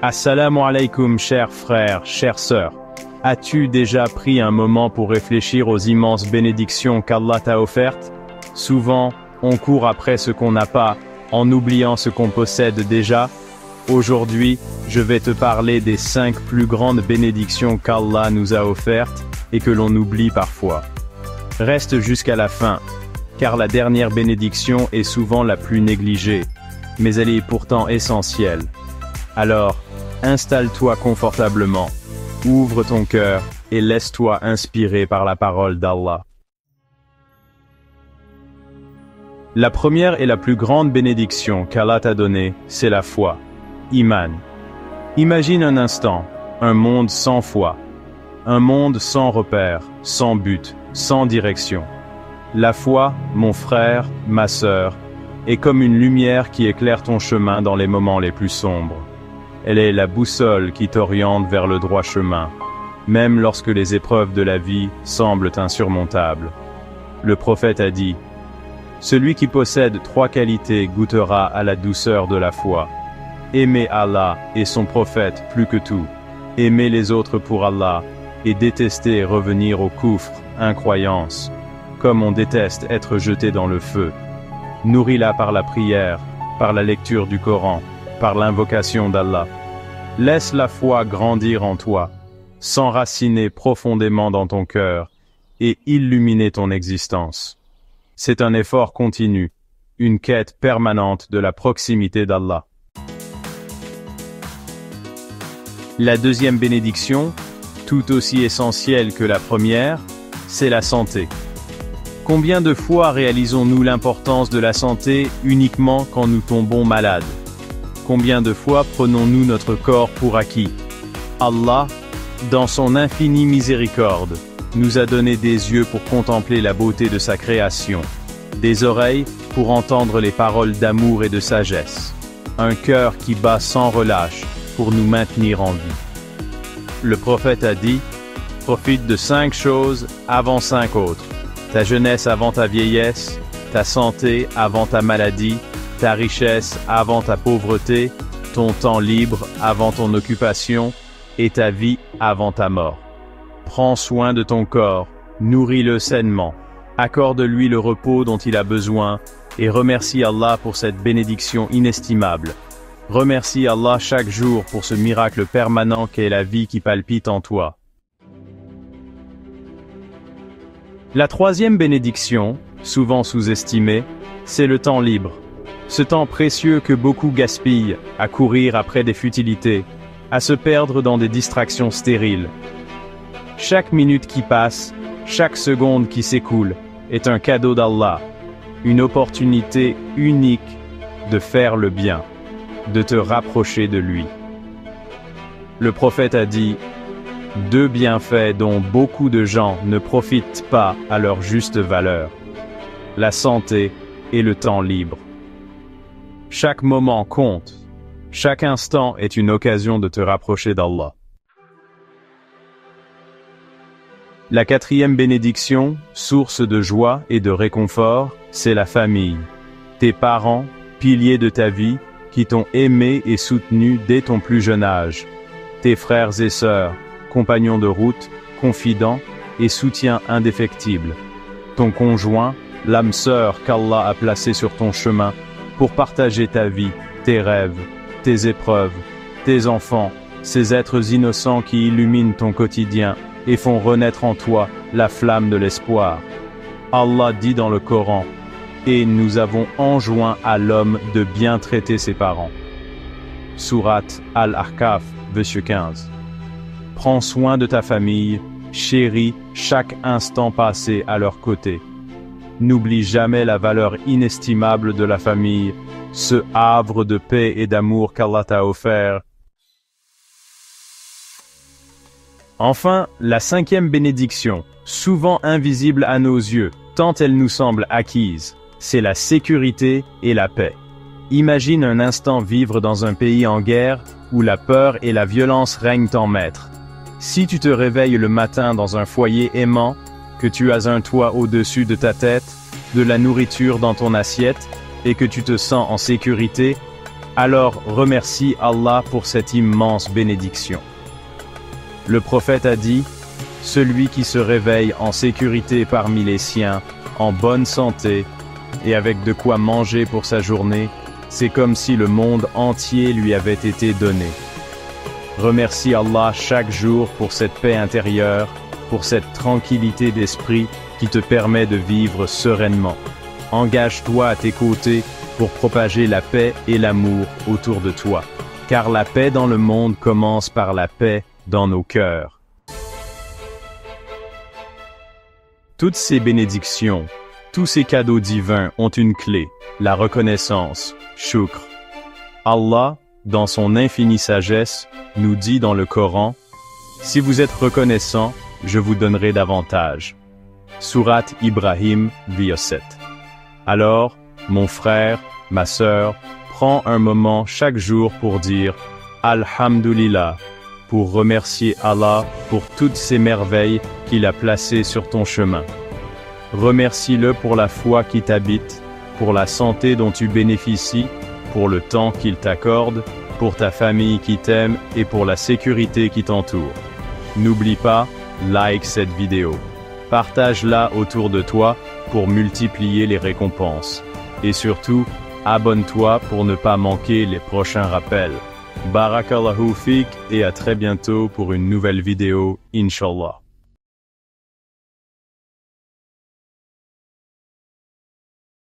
Assalamu alaikum, chers frères, chères sœurs. As-tu déjà pris un moment pour réfléchir aux immenses bénédictions qu'Allah t'a offertes? Souvent, on court après ce qu'on n'a pas, en oubliant ce qu'on possède déjà. Aujourd'hui, je vais te parler des 5 plus grandes bénédictions qu'Allah nous a offertes et que l'on oublie parfois. Reste jusqu'à la fin, car la dernière bénédiction est souvent la plus négligée, mais elle est pourtant essentielle. Alors, installe-toi confortablement, ouvre ton cœur et laisse-toi inspirer par la parole d'Allah. La première et la plus grande bénédiction qu'Allah t'a donnée, c'est la foi. Iman. Imagine un instant, un monde sans foi, un monde sans repère, sans but, sans direction. La foi, mon frère, ma sœur, est comme une lumière qui éclaire ton chemin dans les moments les plus sombres. Elle est la boussole qui t'oriente vers le droit chemin, même lorsque les épreuves de la vie semblent insurmontables. Le prophète a dit, « Celui qui possède 3 qualités goûtera à la douceur de la foi. Aimer Allah et son prophète plus que tout, aimer les autres pour Allah, et détester et revenir au koufr, incroyance, comme on déteste être jeté dans le feu. Nourris-la par la prière, par la lecture du Coran, par l'invocation d'Allah. Laisse la foi grandir en toi, s'enraciner profondément dans ton cœur et illuminer ton existence. C'est un effort continu, une quête permanente de la proximité d'Allah. La deuxième bénédiction, tout aussi essentielle que la première, c'est la santé. Combien de fois réalisons-nous l'importance de la santé uniquement quand nous tombons malades? Combien de fois prenons-nous notre corps pour acquis? Allah, dans son infinie miséricorde, nous a donné des yeux pour contempler la beauté de sa création, des oreilles pour entendre les paroles d'amour et de sagesse, un cœur qui bat sans relâche pour nous maintenir en vie. Le prophète a dit, « Profite de 5 choses avant 5 autres. Ta jeunesse avant ta vieillesse, ta santé avant ta maladie, ta richesse avant ta pauvreté, ton temps libre avant ton occupation, et ta vie avant ta mort. Prends soin de ton corps, nourris-le sainement, accorde-lui le repos dont il a besoin, et remercie Allah pour cette bénédiction inestimable. Remercie Allah chaque jour pour ce miracle permanent qu'est la vie qui palpite en toi. » La troisième bénédiction, souvent sous-estimée, c'est le temps libre. Ce temps précieux que beaucoup gaspillent, à courir après des futilités, à se perdre dans des distractions stériles. Chaque minute qui passe, chaque seconde qui s'écoule, est un cadeau d'Allah, une opportunité unique de faire le bien, de te rapprocher de lui. Le prophète a dit, « 2 bienfaits dont beaucoup de gens ne profitent pas à leur juste valeur, la santé et le temps libre. » Chaque moment compte, chaque instant est une occasion de te rapprocher d'Allah. La 4e bénédiction, source de joie et de réconfort, c'est la famille. Tes parents, piliers de ta vie, qui t'ont aimé et soutenu dès ton plus jeune âge. Tes frères et sœurs, compagnons de route, confidents et soutien indéfectible. Ton conjoint, l'âme sœur qu'Allah a placée sur ton chemin, pour partager ta vie, tes rêves, tes épreuves, tes enfants, ces êtres innocents qui illuminent ton quotidien et font renaître en toi la flamme de l'espoir. Allah dit dans le Coran, « Et nous avons enjoint à l'homme de bien traiter ses parents. » Sourate Al-Ahqaf, verset 15. Prends soin de ta famille, chéris chaque instant passé à leur côté. N'oublie jamais la valeur inestimable de la famille, ce havre de paix et d'amour qu'Allah t'a offert. Enfin, la 5e bénédiction, souvent invisible à nos yeux, tant elle nous semble acquise, c'est la sécurité et la paix. Imagine un instant vivre dans un pays en guerre, où la peur et la violence règnent en maître. Si tu te réveilles le matin dans un foyer aimant, que tu as un toit au-dessus de ta tête, de la nourriture dans ton assiette, et que tu te sens en sécurité, Alors remercie Allah pour cette immense bénédiction. Le prophète a dit, « Celui qui se réveille en sécurité parmi les siens, en bonne santé, et avec de quoi manger pour sa journée, c'est comme si le monde entier lui avait été donné. » Remercie Allah chaque jour pour cette paix intérieure, pour cette tranquillité d'esprit qui te permet de vivre sereinement. Engage-toi à tes côtés pour propager la paix et l'amour autour de toi, car la paix dans le monde commence par la paix dans nos cœurs. Toutes ces bénédictions, tous ces cadeaux divins ont une clé, la reconnaissance, shukr. Allah, dans son infinie sagesse, nous dit dans le Coran, « Si vous êtes reconnaissant, je vous donnerai davantage. » Sourate Ibrahim, verset 7. Alors, mon frère, ma sœur, prends un moment chaque jour pour dire « Alhamdulillah » pour remercier Allah pour toutes ces merveilles qu'il a placées sur ton chemin. Remercie-le pour la foi qui t'habite, pour la santé dont tu bénéficies, pour le temps qu'il t'accorde, pour ta famille qui t'aime et pour la sécurité qui t'entoure. N'oublie pas, like cette vidéo. Partage-la autour de toi pour multiplier les récompenses. Et surtout, abonne-toi pour ne pas manquer les prochains rappels. Barakallahu fik et à très bientôt pour une nouvelle vidéo, Inch'Allah.